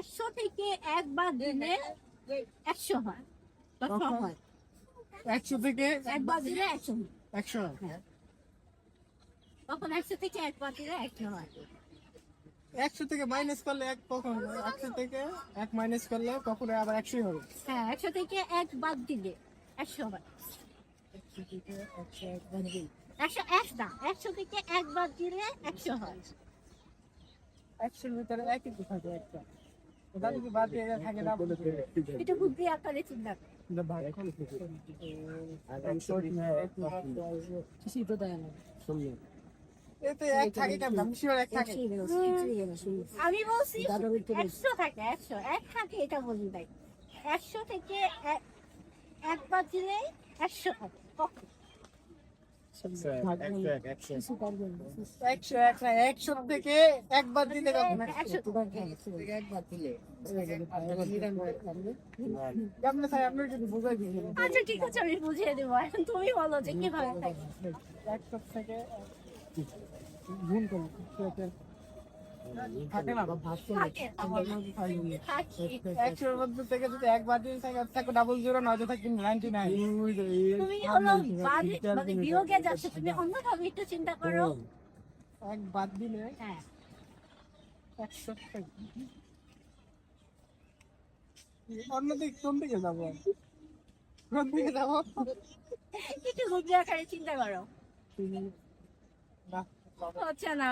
100 থেকে একবার দিলে 100 হয়। কখন হয়? 100 থেকে একবার দিলে 100 হয়। 100 তখন 100 থেকে একবার দিলে 100 হয়। 100 থেকে মাইনাস করলে এক কখন? 100 থেকে 1 মাইনাস করলে কখন আবার 100 হবে? হ্যাঁ, 100 থেকে একবার দিলে 100 হয়। 100 থেকে 100 একবার দিই। 100 থেকে একবার দিলে 100 হয়। 100 এর ভিতরে একই তো থাকে একটা। ওটা যদি বাদ দিয়ে থাকে না বলে এটা বুদ্ধি আকারে চিন্তা করো। কিছুই তো দেয় না। এতে এক থাকে কেমন? আমি শিওর এক থাকে। আমি বলছি 100 থাকে, 100 এক থাকে, এটা বলি নাই। 100 থেকে একবার দিলে 100 হয়। কখন? 100 থেকে একবার দিলে কখন? 100 একবার দিলে কেমনে স্যার আপনি যদি বুঝাই দিন। আচ্ছা ঠিক আছে, আমি বুঝিয়ে দেবো। এখন তুমি বলো যে কিভাবে থাকে। 100 থেকে গুণ করুন থাকে না থাকে। 100 মধ্যে থেকে যদি একবার দিন থাকে ডাবল জিরো, নয়তো থাকে 99। তুমি হলো মানে বিয়োগে যাচ্ছে, তুমি অন্যভাবে একটু চিন্তা করো। এক বাদ দিলে হ্যাঁ, 100 থাকে। অন্যদিকে কোন দিকে যাবো? কোন দিকে যাবো? একটু বুদ্ধি আকারে চিন্তা করো। না হচ্ছে না।